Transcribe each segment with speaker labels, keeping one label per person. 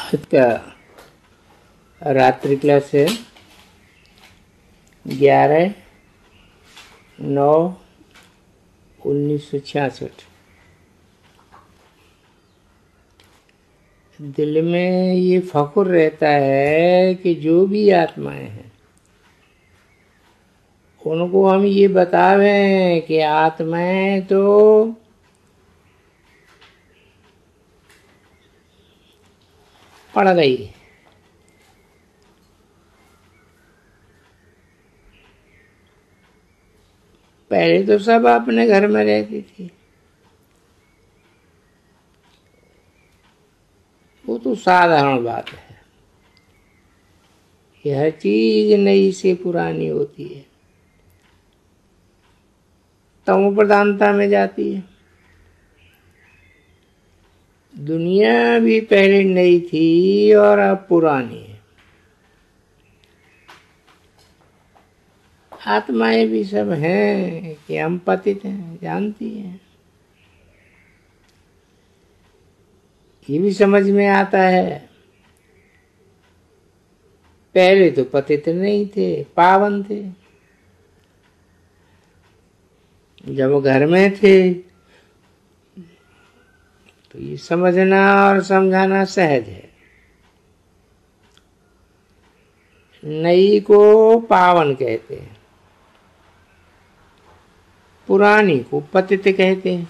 Speaker 1: आज का रात्रि क्लास है 11/9/1966। दिल में ये फख्र रहता है कि जो भी आत्माएं हैं उनको हम ये बतावें कि आत्माएं तो पड़ गई, पहले तो सब अपने घर में रहती थी। वो तो साधारण बात है कि हर चीज नई से पुरानी होती है, तमो प्रधानता में जाती है। दुनिया भी पहले नई थी और अब पुरानी है। आत्माएं भी सब हैं कि हम पतित हैं, जानती हैं। ये भी समझ में आता है पहले तो पतित नहीं थे, पावन थे। जब वो घर में थे तो ये समझना और समझाना सहज है। नई को पावन कहते हैं, पुरानी को पतित कहते हैं।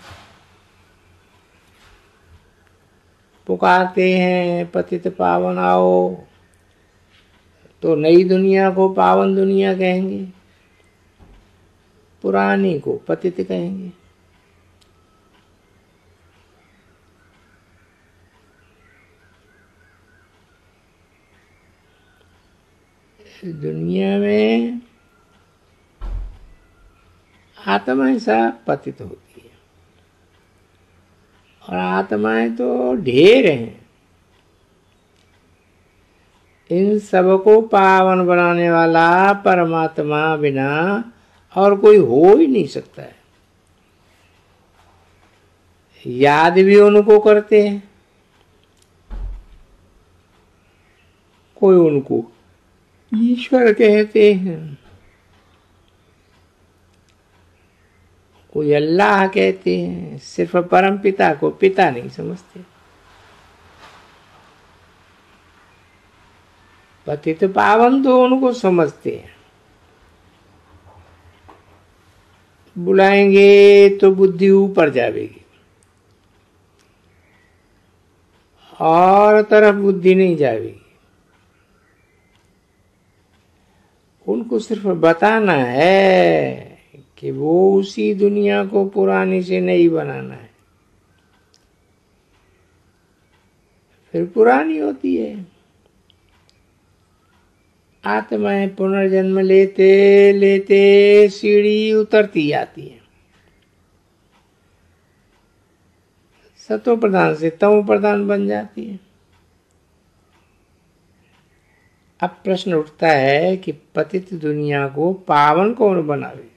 Speaker 1: पुकारते हैं पतित पावन आओ, तो नई दुनिया को पावन दुनिया कहेंगे, पुरानी को पतित कहेंगे। दुनिया में आत्माएं सब पतित होती है और आत्माएं तो ढेर हैं। इन सबको पावन बनाने वाला परमात्मा बिना और कोई हो ही नहीं सकता है। याद भी उनको करते हैं, कोई उनको ईश्वर कहते हैं, कोई अल्लाह कहते हैं। सिर्फ परम पिता को पिता नहीं समझते। पतित पावन तो उनको समझते हैं। बुलाएंगे तो बुद्धि ऊपर जाएगी और तरफ बुद्धि नहीं जाएगी। उनको सिर्फ बताना है कि वो उसी दुनिया को पुरानी से नई बनाना है, फिर पुरानी होती है। आत्माएं पुनर्जन्म लेते लेते सीढ़ी उतरती आती है। सतो प्रधान से तमो प्रधान बन जाती है। अब प्रश्न उठता है कि पतित दुनिया को पावन कौन बनावे?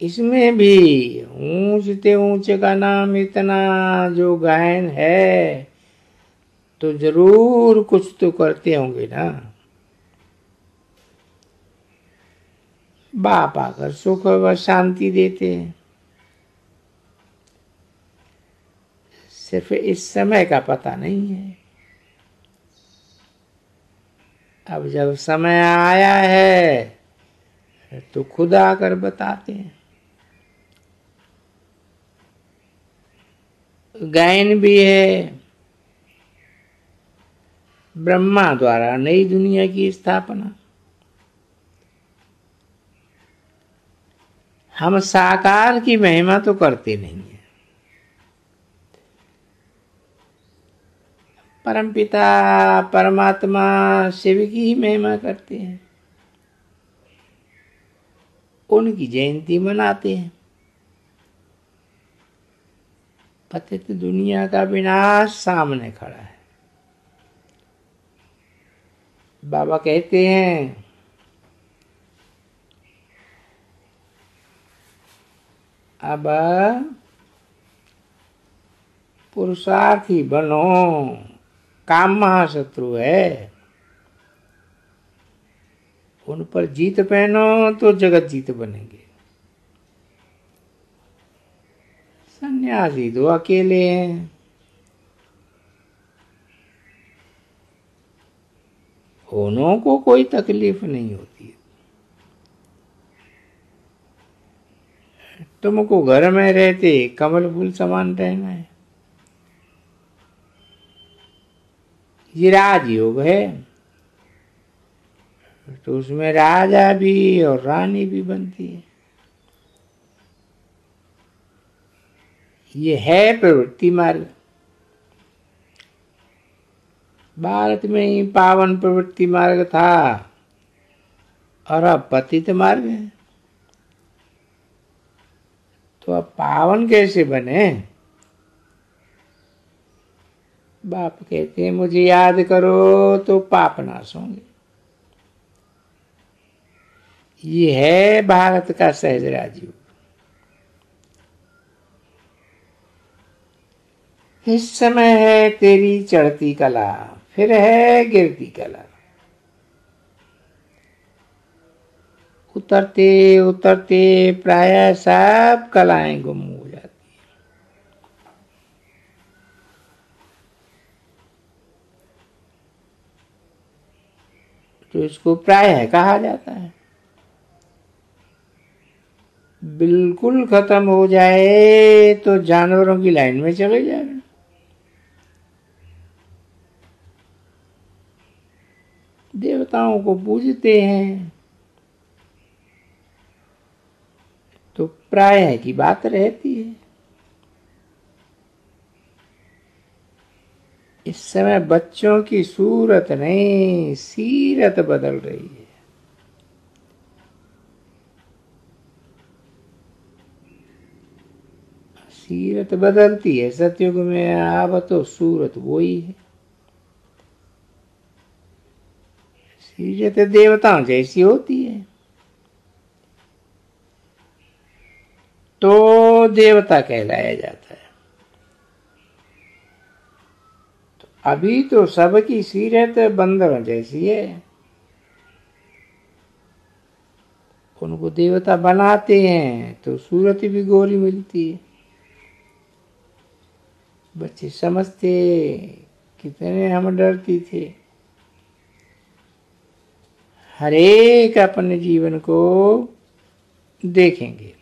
Speaker 1: इसमें भी ऊंचते ऊंचे का नाम इतना जो गहन है तो जरूर कुछ तो करते होंगे ना। बाप आकर सुख व शांति देते हैं, सिर्फ इस समय का पता नहीं है। अब जब समय आया है तो खुद आकर बताते हैं। गायन भी है, ब्रह्मा द्वारा नई दुनिया की स्थापना। हम साकार की महिमा तो करते नहीं है। परमपिता परमात्मा शिव की ही महिमा करते हैं, उनकी जयंती मनाते हैं। पतित दुनिया का विनाश सामने खड़ा है। बाबा कहते हैं अब पुरुषार्थी बनो, काम महाशत्रु है, उन पर जीत पहनो तो जगत जीत बनेंगे। सन्यासी तो अकेले हैं, उन्हों को कोई तकलीफ नहीं होती है। तुमको घर में रहते कमल फूल समान रहना है, ये राजयोग है, तो उसमें राजा भी और रानी भी बनती है। ये है प्रवृत्ति मार्ग। भारत में ही पावन प्रवृत्ति मार्ग था और अब पतित मार्ग है, तो अब पावन कैसे बने? बाप कहते हैं मुझे याद करो तो पाप नाश होंगे। ये है भारत का सहज राजयोग। इस समय है तेरी चढ़ती कला, फिर है गिरती कला। उतरते उतरते प्राय सब कलाएं गुम हो जाती हैं। तो इसको प्राय कहा जाता है। बिल्कुल खत्म हो जाए तो जानवरों की लाइन में चले जाए। देवताओं को पूजते हैं तो प्राय की बात रहती है। इस समय बच्चों की सूरत नहीं, सीरत बदल रही है। सीरत बदलती है सतयुग में, अब तो सूरत वही है। सीरत देवताओं जैसी होती है तो देवता कहलाया जाता है। तो अभी तो सबकी सीरत बंदरों जैसी है, उनको देवता बनाते हैं तो सूरत भी गोरी मिलती है। बच्चे समझते कितने हम डरती थे। हर एक अपने जीवन को देखेंगे।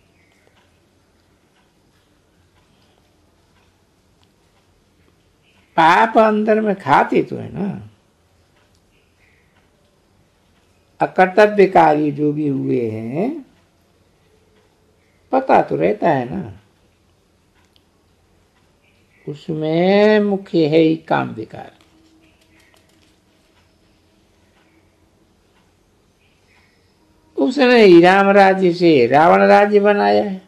Speaker 1: पाप अंदर में खाते तो है ना, अकर्तव्यकारी जो भी हुए हैं पता तो रहता है ना। उसमें मुख्य है ही काम विकार। उसने ही राम राज्य से रावण राज्य बनाया है।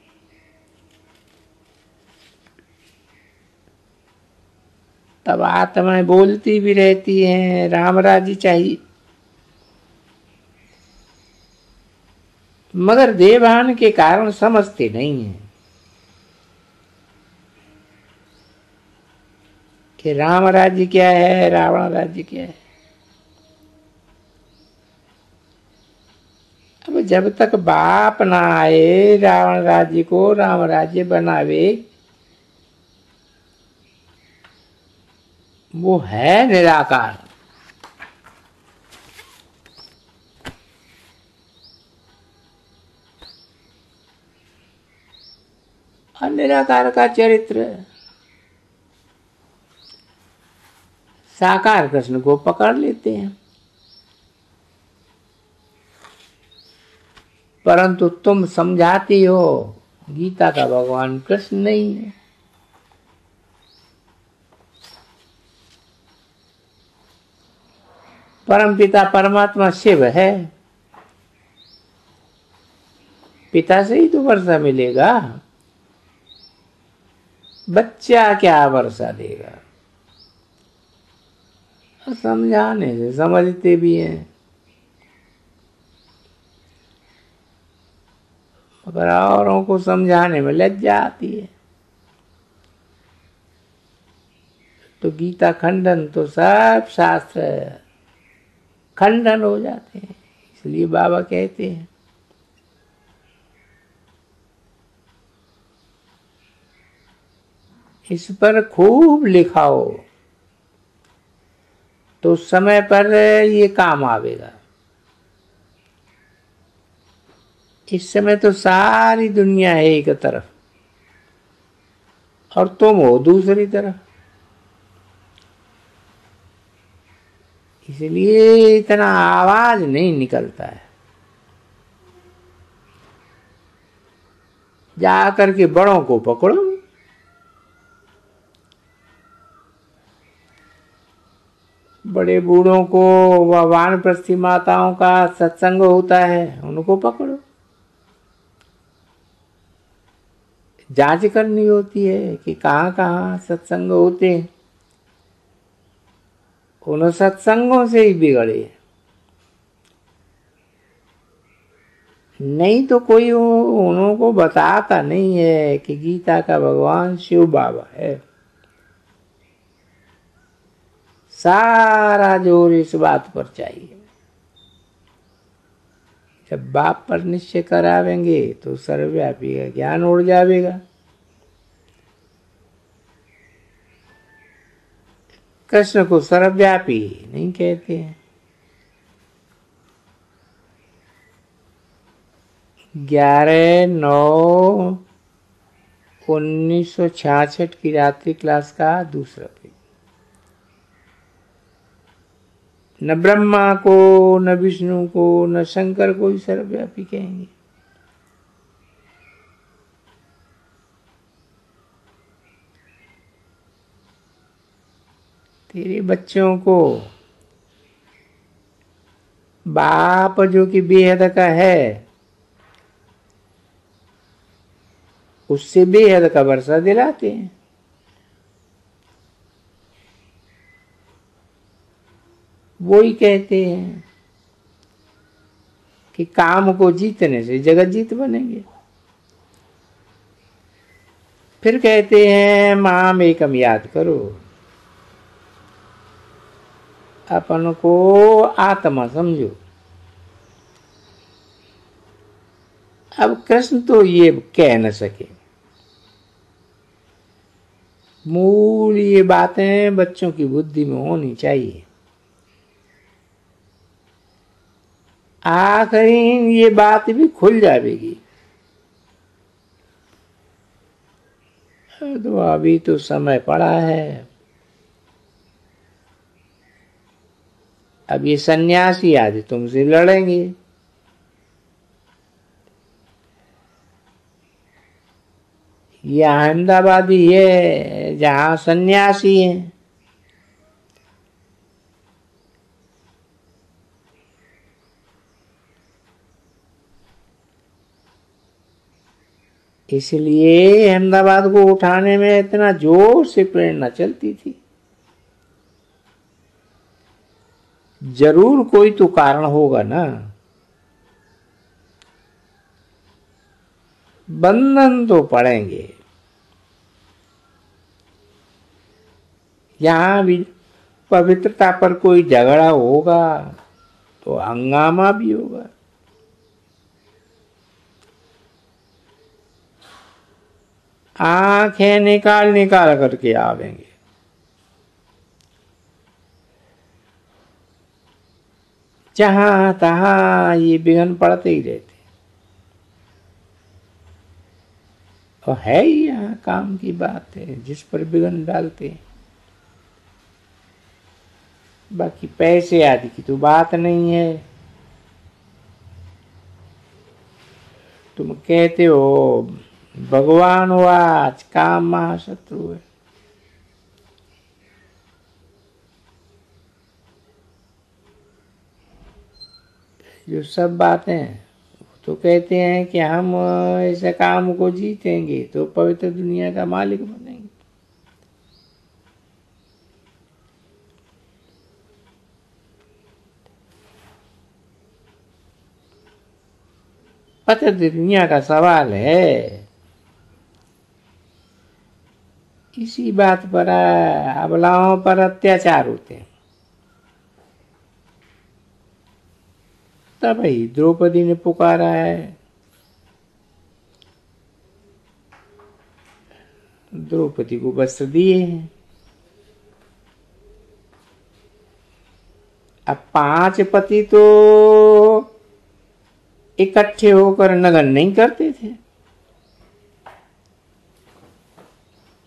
Speaker 1: तब आत्माएं बोलती भी रहती हैं राम राज्य चाहिए, मगर देवान के कारण समझते नहीं हैं कि राम राज्य क्या है, रावण राज्य क्या है। अब जब तक बाप ना आए रावण राज्य को राम राज्य बनावे, वो है निराकार। और निराकार का चरित्र साकार कृष्ण को पकड़ लेते हैं, परंतु तुम समझाती हो गीता का भगवान कृष्ण नहीं है। परमपिता परमात्मा शिव है। पिता से ही तो वर्षा मिलेगा, बच्चा क्या वर्षा देगा। समझाने से समझते भी हैं, मगर औरों को समझाने में लज्जा आती है। तो गीता खंडन, तो सब शास्त्र खंडन हो जाते हैं। इसलिए बाबा कहते हैं इस पर खूब लिखाओ तो समय पर ये काम आवेगा। इस समय तो सारी दुनिया है एक तरफ और तुम हो दूसरी तरफ, इसलिए इतना आवाज नहीं निकलता है। जा करके बड़ों को पकड़ो, बड़े बूढ़ों को व वानप्रस्थी माताओं का सत्संग होता है, उनको पकड़ो। जांच करनी होती है कि कहाँ कहाँ सत्संग होते हैं, उन सत्संगों से ही बिगड़े। नहीं तो कोई उनको बताता नहीं है कि गीता का भगवान शिव बाबा है। सारा जोर इस बात पर चाहिए। जब बाप पर निश्चय करावेंगे तो सर्वव्यापी का ज्ञान उड़ जाएगा। कृष्ण को सर्वव्यापी नहीं कहते हैं। 11/9/1966 की रात्रि क्लास का दूसरा पेज। न ब्रह्मा को, न विष्णु को, न शंकर को ही सर्वव्यापी कहेंगे। तेरे बच्चों को बाप जो कि बेहद का है, उससे बेहद का वर्षा दिलाते हैं। वो ही कहते हैं कि काम को जीतने से जगत जीत बनेंगे। फिर कहते हैं माम एकम याद करो, अपन को आत्मा समझो। अब कृष्ण तो ये कह न सके। मूल ये बातें बच्चों की बुद्धि में होनी चाहिए। आखिरी ये बात भी खुल जाएगी। तो अभी तो समय पड़ा है। अब ये सन्यासी आज तुमसे लड़ेंगे। ये अहमदाबादी है जहां सन्यासी है। इसलिए अहमदाबाद को उठाने में इतना जोर से प्रेरणा चलती थी। जरूर कोई तो कारण होगा ना। बंधन तो पड़ेंगे। यहां भी पवित्रता पर कोई झगड़ा होगा तो हंगामा भी होगा। आंखें निकाल निकाल करके आवेंगे। जहां तहां ये विघ्न पड़ते ही रहते। और है ही यहाँ काम की बात है जिस पर विघ्न डालते हैं। बाकी पैसे आदि की तो बात नहीं है। तुम कहते हो भगवान हो, आज काम महाशत्रु है। जो सब बातें तो कहते हैं कि हम ऐसे काम को जीतेंगे तो पवित्र दुनिया का मालिक बनेंगे। पवित्र दुनिया का सवाल है। इसी बात पर अबलाओं पर अत्याचार होते हैं। तब ही द्रौपदी ने पुकारा है, द्रौपदी को वस्त्र दिए हैं। अब 5 पति तो इकट्ठे होकर नगन नहीं करते थे,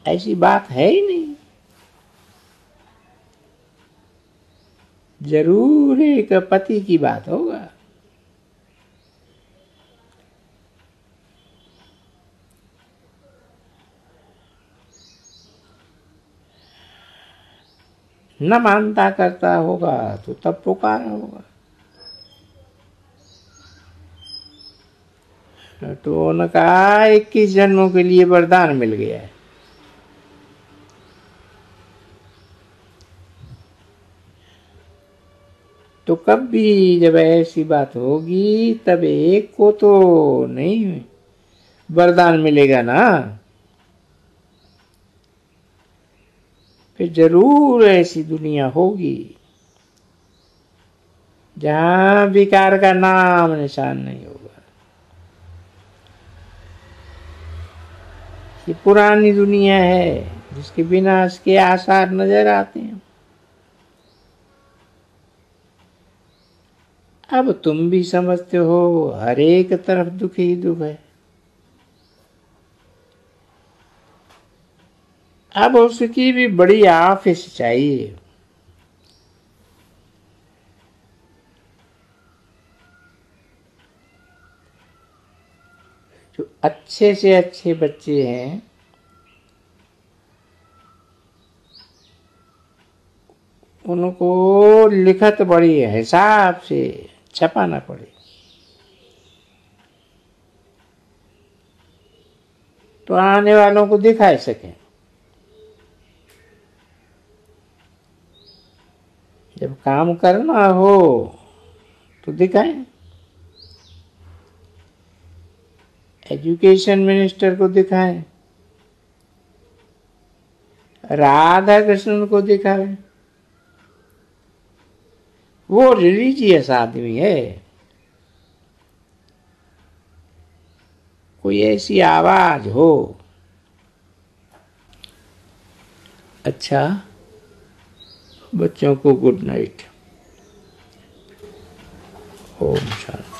Speaker 1: ऐसी बात है ही नहीं। जरूर एक पति की बात होगा। न मानता करता होगा तो तब पुकारा होगा। तो उनका 21 जन्मों के लिए वरदान मिल गया है। तो कभी जब ऐसी बात होगी तब एक को तो नहीं वरदान मिलेगा ना, फिर जरूर ऐसी दुनिया होगी जहां विकार का नाम निशान नहीं होगा। ये पुरानी दुनिया है जिसके विनाश के आसार नजर आते हैं। अब तुम भी समझते हो हर एक तरफ दुख ही दुख है। अब उसकी भी बड़ी ऑफिस चाहिए। जो अच्छे से अच्छे बच्चे हैं उनको लिखत बड़ी हिसाब से छपाना पड़े, तो आने वालों को दिखा सकें। जब काम करना हो तो दिखाएं। एजुकेशन मिनिस्टर को दिखाएं, राधा कृष्ण को दिखाएं। वो रिलीजियस आदमी है। कोई ऐसी आवाज हो। अच्छा, बच्चों को गुड नाइट। ओम शांति।